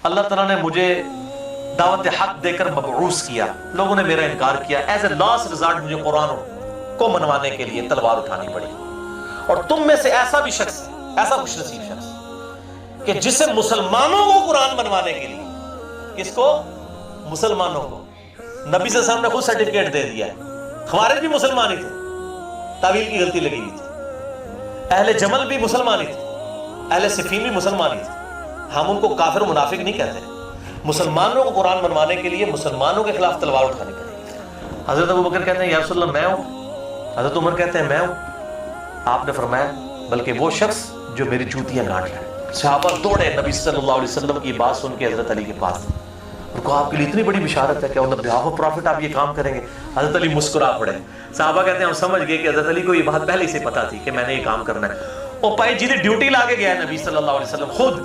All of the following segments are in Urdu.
اللہ تعالیٰ نے مجھے دعوت حق دے کر مبعوث کیا، لوگوں نے میرا انکار کیا، ایز اے لاسٹ ریزارٹ مجھے قرآن کو منوانے کے لیے تلوار اٹھانی پڑی۔ اور تم میں سے ایسا بھی شخص، ایسا خوش نصیب شخص کہ جسے مسلمانوں کو قرآن منوانے کے لیے، کس کو؟ مسلمانوں کو، نبی صلی اللہ علیہ وسلم نے خود سرٹیفکیٹ دے دیا ہے۔ خوارج بھی مسلمان ہی تھے، تعویل کی غلطی لگی ہوئی تھی، اہل جمل بھی مسلمان ہی تھے، اہل صفین بھی مسلمان ہی تھے، ہم ان کو کافر و منافق نہیں کہتے۔ مسلمانوں کو قرآن منوانے کے لیے مسلمانوں کے خلاف تلوار اٹھانی پڑے گی۔ حضرت ابوبکر کہتے ہیں یا رسول اللہ میں ہوں، حضرت عمر کہتے ہیں میں ہوں، آپ نے فرمایا بلکہ وہ شخص جو میری جوتیاں گانٹ لائے۔ صحابہ دوڑے نبی صلی اللہ علیہ وسلم کی بات سن کے حضرت علی کے پاس، اور کہا آپ کے لیے اتنی بڑی بشارت ہے کہ آن بہاف آف پروفٹ آپ یہ کام کریں گے؟ حضرت علی مسکرا پڑے۔ صحابہ کہتے ہیں ہم سمجھ گئے کہ حضرت علی کو یہ بات پہلے سے پتا تھی کہ میں نے یہ کام کرنا ہے۔ اور پائے جی ڈیوٹی لا کے گیا ہے نبی صلی اللہ علیہ وسلم خود،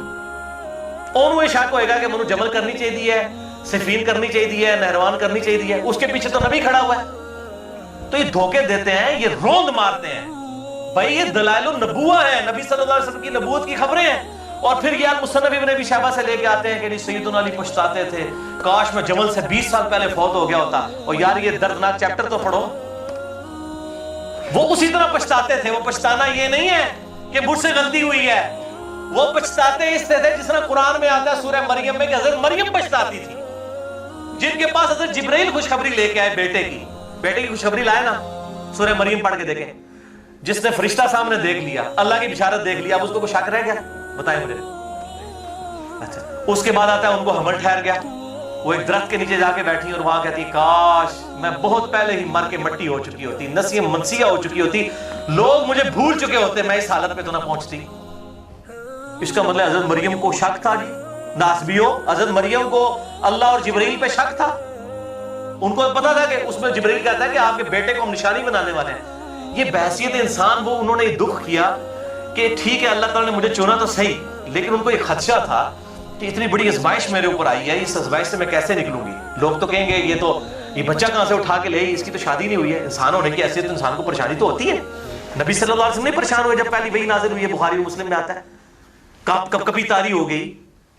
اور شک ہوئے گا کہ منو جمل کرنی چاہیے ہے، صفین کرنی چاہیے ہے، نہروان کرنی چاہیے ہے، اس کے پیچھے تو نبی کھڑا ہوا ہے۔ تو یہ دھوکے دیتے ہیں، یہ روند مارتے ہیں، بھائی یہ دلائل النبوہ ہے، نبی صلی اللہ علیہ وسلم کی نبوت کی خبریں ہیں۔ اور پھر یہ المصنف ابن ابی شیبہ سے لے کے آتے ہیں کہ سیدنا علی پچھتاتے تھے کاش میں جمل سے 20 سال پہلے فوت ہو گیا ہوتا۔ اور یار یہ دردناک چیپٹر تو پڑھو، وہ اسی طرح پچھتاتے تھے۔ وہ پچھتانا یہ نہیں ہے کہ مجھ سے غلطی ہوئی ہے، وہ پچھتاتے اس سے تھے جس طرح قرآن میں آتا ہے سورہ مریم میں کہ حضرت مریم پچھتاتی تھی، جن کے پاس حضرت جبرائیل خوشخبری لے کے آئے بیٹے کی خوشخبری لائے نا، سورہ مریم پڑھ کے دیکھیں، جس نے فرشتہ سامنے دیکھ لیا، اللہ کی بشارت دیکھ لیا، اب اس کو کوئی شک رہ گیا؟ بتائیں مجھے۔ اچھا اس کے بعد آتا ہے ان کو حمل ٹھہر گیا، وہ ایک درخت کے نیچے جا کے بیٹھی اور وہاں کہتی کاش میں بہت پہلے ہی مر کے مٹی ہو چکی ہوتی، نسیہ منسیہ ہو چکی ہوتی، لوگ مجھے بھول چکے ہوتے، میں اس حالت پہ تو نہ پہنچتی۔ اس کا مطلب حضرت مریم کو شک تھا جی، ناسبیو حضرت مریم کو اللہ اور جبرائیل پہ شک تھا، ان کو پتا تھا کہ اس میں جبرائیل کہتا ہے کہ آپ کے بیٹے کو ہم نشانی بنانے والے ہیں۔ یہ بحثیت انسان وہ انہوں نے دکھ کیا کہ ٹھیک ہے اللہ تعالیٰ نے مجھے چنا تو صحیح، لیکن ان کو ایک خدشہ تھا کہ اتنی بڑی ازمائش میرے اوپر آئی ہے، اس ازمائش سے میں کیسے نکلوں گی؟ لوگ تو کہیں گے یہ بچہ کہاں سے اٹھا کے لے، اس کی تو شادی نہیں ہوئی ہے۔ انسان ہونے کی حیثیت انسان کو پریشانی تو ہوتی ہے۔ نبی صلی اللہ علیہ وسلم نہیں پریشان ہوئے جب پہلی وحی نازل ہوئی ہے، بخاری و مسلم میں آتا ہے، کب کبھی تاری ہو گئی،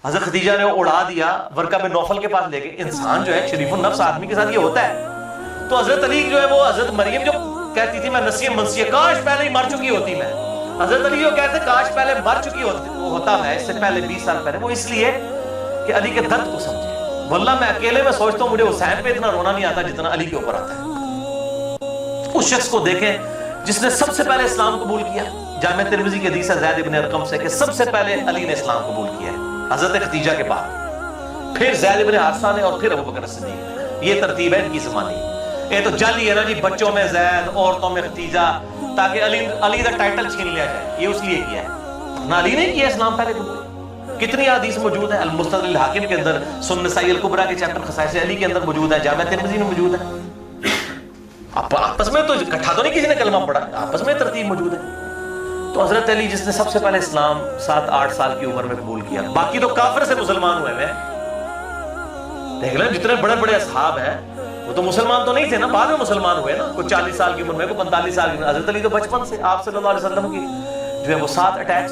حضرت خدیجہ نے اڑا دیا، ورقہ بن نوفل کے پاس لے گئے۔ انسان جو ہے شریف النفس آدمی کے ساتھ یہ ہوتا ہے۔ تو حضرت علی جو ہے وہ حضرت مریم جو کہتی تھی میں نسیہ منسیہ، کاش پہلے ہی مر چکی ہوتی میں، حضرت علی جو کہتے کاش پہلے مر چکی ہوتا میں اس سے پہلے 20 سال پہلے، وہ اس لیے کہ علی کے درد کو سمجھے۔ واللہ میں اکیلے میں سوچتا ہوں مجھے حسین پہ اتنا رونا نہیں آتا جتنا علی کے اوپر آتا ہے۔ اس شخص کو دیکھیں جس نے سب سے پہلے اسلام قبول کیا، جامع ترمذی کی حدیث ہے زید ابن ارقم سے کہ سب سے پہلے علی نے اسلام قبول کیا ہے، حضرت خدیجہ کے بعد، پھر زید ابن حارثہ نے، اور پھر ابوبکر صدیق۔ یہ ترتیب ہے ان کی زمانی۔ یہ تو جعلی ہے نا جی، بچوں میں زید، عورتوں میں خدیجہ، تاکہ علی کا ٹائٹل چھین لیا جائے، یہ اس لیے کیا ہے۔ نہ علی نے کیا اسلام پہلے قبول۔ کتنی حدیث موجود ہے المستدرک الحاکم کے اندر، سنن نسائی الکبریٰ کے چیپٹر خصائص علی کے اندر موجود ہے، جامع ترمذی میں موجود ہے۔ آپس میں تو اکٹھا تو نہیں کسی نے کلمہ پڑھا، آپس میں ترتیب موجود ہے۔ تو حضرت علی جس نے سب سے پہلے اسلام 7-8 سال کی عمر میں قبول کیا، باقی تو کافر سے مسلمان ہوئے ہیں۔ دیکھ لیں جتنے بڑے بڑے اصحاب ہیں وہ تو مسلمان تو نہیں تھے نا، بعد میں مسلمان ہوئے نا، کوئی 40 سال کی عمر میں، کوئی 45 سال کی عمر۔ حضرت علی تو بچپن سے آپ صلی اللہ علیہ وسلم کی جو ہے وہ ساتھ اٹیچ۔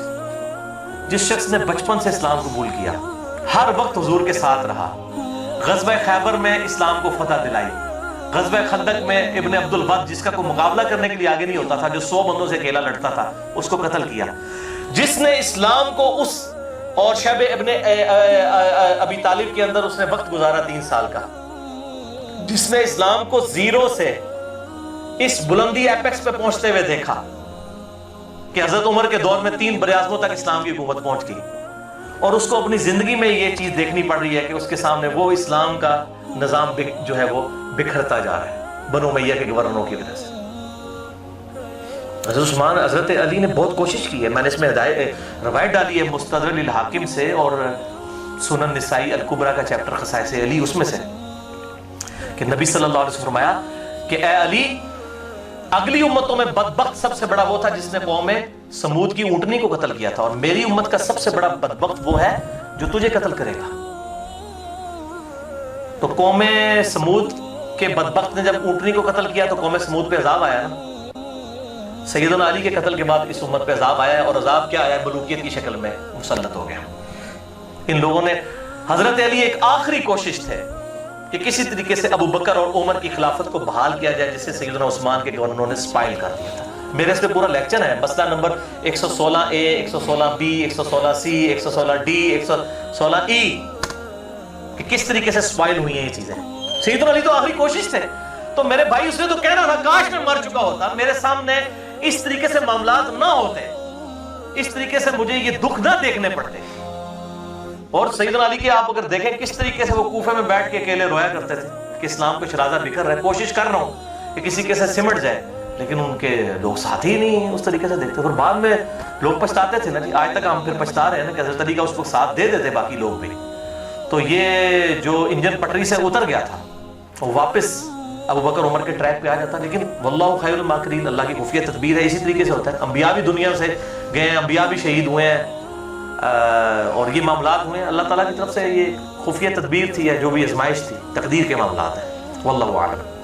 جس شخص نے بچپن سے اسلام قبول کیا، ہر وقت حضور کے ساتھ رہا، غزوہ خیبر میں اسلام کو فتح دلائی، غزوہ خندق میں ابن عبد الود جس کا کوئی مقابلہ کرنے کے لیے آگے نہیں ہوتا تھا، جو 100 بندوں سے اکیلا لڑتا تھا، اس کو قتل کیا، جس نے اسلام کو اس اور شیب ابن ابی طالب کے اندر اس نے وقت گزارا 3 سال کا، جس نے اسلام کو زیرو سے اس بلندی ایپیکس پہ پہنچتے ہوئے دیکھا کہ حضرت عمر کے دور میں 3 براعظموں تک اسلام کی حکومت پہنچ گئی، اور اس کو اپنی زندگی میں یہ چیز دیکھنی پڑ رہی ہے کہ اس کے سامنے وہ اسلام کا نظام جو ہے وہ بکھرتا جا رہا ہے بنو امیہ کے گورنروں کی وجہ سے۔ حضرت علی نے بہت کوشش کی ہے، میں نے اس میں روایت ڈالی ہے مستدرک الحاکم سے اور سنن نسائی الکبریٰ کا چیپٹر خصائص علی، اس میں سے کہ نبی صلی اللہ علیہ وسلم فرمایا کہ اے علی، اگلی امتوں میں بدبخت سب سے بڑا وہ تھا جس نے قوم سمود کی اونٹنی کو قتل کیا تھا، اور میری امت کا سب سے بڑا بدبخت وہ ہے جو تجھے قتل کرے گا۔ تو قوم سمود کے بدبخت نے جب اونٹنی کو قتل کیا تو قوم سمود پہ عذاب آیا نا، سیدنا علی کے قتل کے بعد اس امت پہ عذاب آیا ہے، اور عذاب کیا آیا ہے؟ ملوکیت کی شکل میں مسلط ہو گیا۔ ان لوگوں نے حضرت علی ایک آخری کوشش تھے کہ کسی طریقے سے ابو بکر اور عمر کی خلافت کو بحال کیا جائے، جسے سیدنا عثمان کے گورنروں نے سپائل کر دیا تھا۔ میرے اس پہ پورا لیکچر ہے، مسئلہ number 116A، 116B، 116C، 116D، 116E، کہ کس طریقے سے سپائل ہوئی ہیں یہ چیزیں۔ سیدنا علی تو آخری کوشش تھے، تو میرے بھائی اس نے تو کہنا تھا کاش میں مر چکا ہوتا، میرے سامنے اس طریقے سے معاملات نہ ہوتے، اس طریقے سے مجھے یہ دکھ نہ دیکھنے پڑتے۔ اور سیدنا علی کے آپ اگر دیکھیں کس طریقے سے وہ کوفے میں بیٹھ کے اکیلے رویا کرتے تھے کہ اسلام کو شرازہ بکھر رہا ہے، کوشش کر رہا ہوں کہ کسی کے سے سمٹ جائے، لیکن ان کے لوگ ساتھی ہی نہیں اس طریقے سے دیکھتے۔ اور بعد میں لوگ پچھتاتے تھے نا جی، آج تک ہم پھر پچھتا رہے ہیں نا کہ حضرت علی کا اس کو ساتھ دے دیتے باقی لوگ بھی، تو یہ جو انجن پٹری سے اتر گیا تھا وہ واپس ابو بکر عمر کے ٹریک پہ آ جاتا۔ لیکن واللہ خیر الماکرین، اللہ کی خفیہ تدبیر ہے، اسی طریقے سے ہوتا ہے۔ انبیاء بھی دنیا سے گئے ہیں، انبیاء بھی شہید ہوئے ہیں، اور یہ معاملات ہوئے ہیں، اللہ تعالیٰ کی طرف سے یہ خفیہ تدبیر تھی، یا جو بھی آزمائش تھی، تقدیر کے معاملات ہیں۔ واللہ اعلم۔